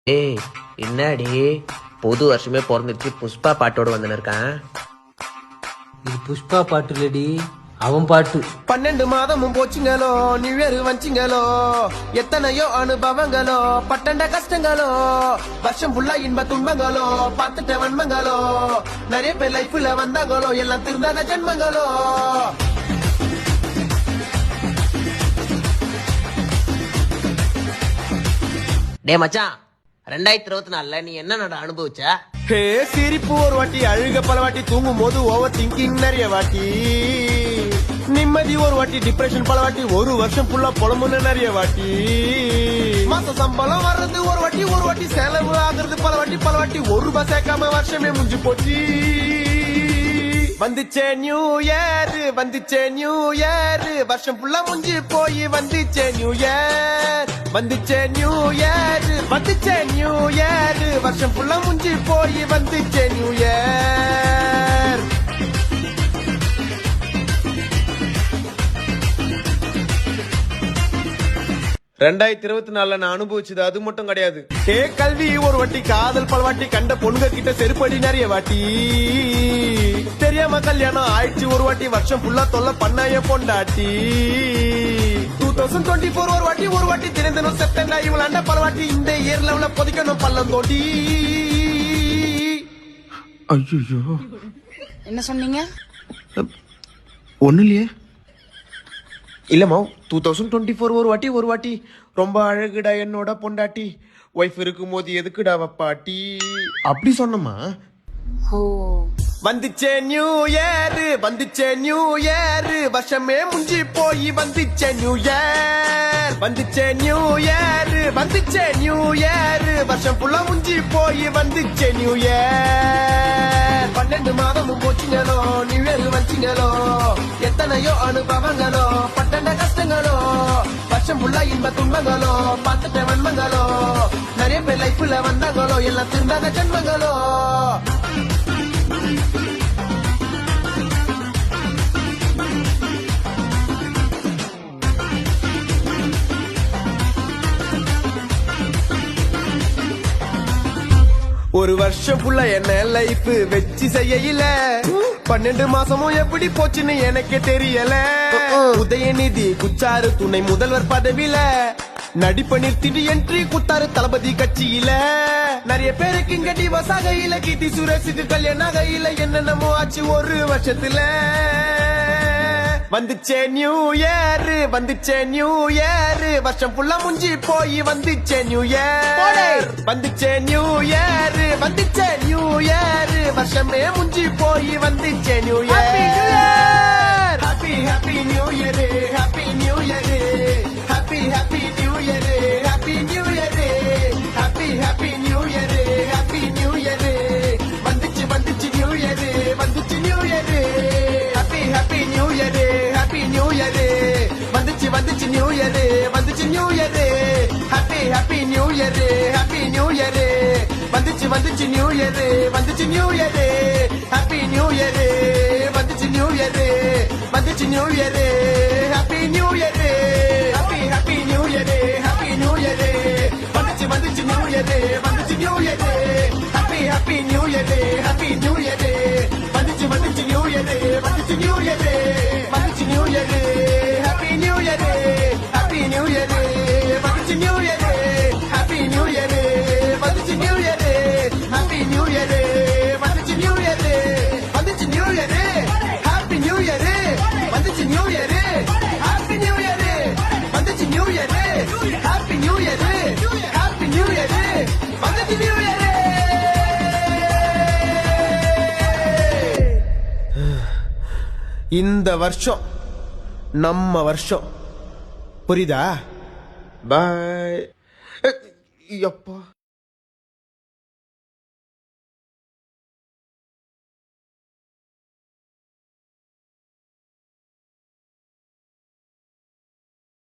ஏய் என்னடி புது வருஷமே பிறந்துருச்சு புஷ்பா பாட்டோட வந்து இருக்கான். இது புஷ்பா பாட்டு இல்லடி, அவன் பாட்டு. 12 மாதமும் போச்சுங்களோ, நியூ இயர் வச்சுங்களோ, எத்தனையோ அனுபவங்களோ, பட்டண்ட கஷ்டங்களோ, வருஷம் ஃபுல்லா இன்ப துன்பங்களோ, பார்த்துட்ட வன்மங்களோ, நிறைய பேர் லைஃப்ல வந்தாங்களோ, எல்லாம் திருந்தாத ஜென்மங்களோ. டே மச்சான், 2024 நீ என்ன அனுபவிச்ச? ஹே சிரிப்பு ஒரு வாட்டி, அழுக பல வாட்டி, தூங்கும் போது ஓவர் திங்கிங் நிறைய வாட்டி, நிம்மதி ஒரு வாட்டி, டிப்ரெஷன் பல வாட்டி, ஒரு வருஷம் ஃபுல்லா புலம்புன்னு நிறைய வாட்டி, மாச சம்பளம் வர்றது ஒரு வாட்டி செலவு ஆகுறது பல வாட்டி, ஒரு ரூபாய் சேர்க்காம வருஷமே முடிஞ்சு போச்சு. வந்துச்சே நியூ இயர், வந்துச்சே நியூ இயர், வருஷம் ஃபுல்லா முடிஞ்சு போய் வந்துச்சே நியூ இயர், வந்துச்சே நியூ இயர், வந்துச்சே நியூ இயர், வருஷம் ஃபுல்லா முடிஞ்சு போய் வந்துச்சே நியூ இயர். ரெண்டாயிரத்தி 24 நான் அனுபவிச்சது அது மட்டும் கிடையாது. கல்வி ஒரு வாட்டி, காதல் பல வாட்டி, கண்ட பொண்ணுங்க கிட்ட செருப்படி நிறைய வாட்டி, தெரியாம கல்யாணம் ஆயிடுச்சு ஒரு வாட்டி, வருஷம் ஃபுல்லா தொல்லை பண்ணாய பொண்டாட்டி, 2024 ஒரு வாட்டி, தினம் செப்டம்பர் இவளாண்ட பல வாட்டி, இந்த இயர் லெவல பொதிக்கணும் பள்ளம் தோண்டி. ஐயோ என்ன சொன்னீங்க? ஒண்ணு இல்லையே. இல்லம்மா 2024 ஒரு வாட்டி, ரொம்ப அழகுடா என்னோட பொண்டாட்டி, ஒய்ஃப் இருக்கும் போது எதுக்குடா வப்பாட்டி அப்படி சொன்னமா. ஓ, வந்துச்சே நியூ இயர், வந்துச்சே நியூ இயர், வருஷமே முடிஞ்சு போய் வந்துச்சே நியூ இயர், வந்துச்சே நியூ இயர், வந்துச்சே நியூ இயர், வருஷம் ஃபுல்லா முடிஞ்சு போய் வந்துச்சே நியூ இயர். 12 மாதமும் போச்சுங்களோ, நியூ இயர் வச்சுங்களோ, எத்தனையோ அனுபவங்களோ, பட்டண்ட கஷ்டங்களோ, வருஷம் ஃபுல்லா இன்ப துன்பங்களோ, பார்த்துட்ட வன்மங்களோ, நிறைய பேர் லைஃப்ல வந்தாங்களோ, எல்லாம் திருந்தாத ஜென்மங்களோ. ஒரு வருஷம் ஃபுல்லா என்ன லைஃப் வச்சு செய்யல, 12 மாசமும் எப்படி போச்சுன்னு எனக்கே தெரியல. உதயநிதி குச்சாரு துணை முதல்வர் பதவியில, நடிப்ப நிறுத்திட்டு என்ட்ரி குத்தாரு தளபதி கட்சியில, நிறைய பேருக்கு இங்க டிவோர்ஸ் ஆகையில, கீர்த்தி சுரேஷுக்கு கல்யாணம் ஆகையில, என்னென்னமோ ஆச்சு ஒரு வருஷத்துல. வந்துச்சே நியூ இயர், வந்துச்சே நியூ இயர், வருஷம் ஃபுல்லா முடிஞ்சு போய் வந்துச்சே நியூ இயர், வந்துச்சே நியூ இயர், வந்துச்சே நியூ இயர், வருஷமே முடிஞ்சு போய் வந்துச்சே new year. Happy happy new year, happy new year, happy happy new year, happy new year, happy happy new year, happy new year, வந்துச்சு வந்துச்சு நியூ இயர், வந்துச்சு new year, happy happy new year, happy new year, வந்துச்சு வந்துச்சு new year, வந்துச்சு new year, happy happy new year, happy new year, வந்துச்சு வந்துச்சு new year, வந்துச்சு new year, happy new year, வந்துச்சு நியூ இயர், வந்துச்சு new year, happy new year, happy happy new year, happy new year, வந்துச்சு வந்துச்சு new year, வந்துச்சு new year, happy happy new year, happy new year, வந்துச்சு வந்துச்சு new year, வந்துச்சு new year, வந்துச்சு new year, happy new year, happy new year, வந்துச்சு new year, happy new year, வந்துச்சு new year, happy new year, வந்துச்சு new year, வந்துச்சு new year, happy new year, வந்துச்சு new year, happy new year, வந்துச்சு new year, happy new year, happy new year, வந்துச்சு new year. இந்த வருஷம் நம்ம வருஷம், புரியுதா? பாய். எப்பா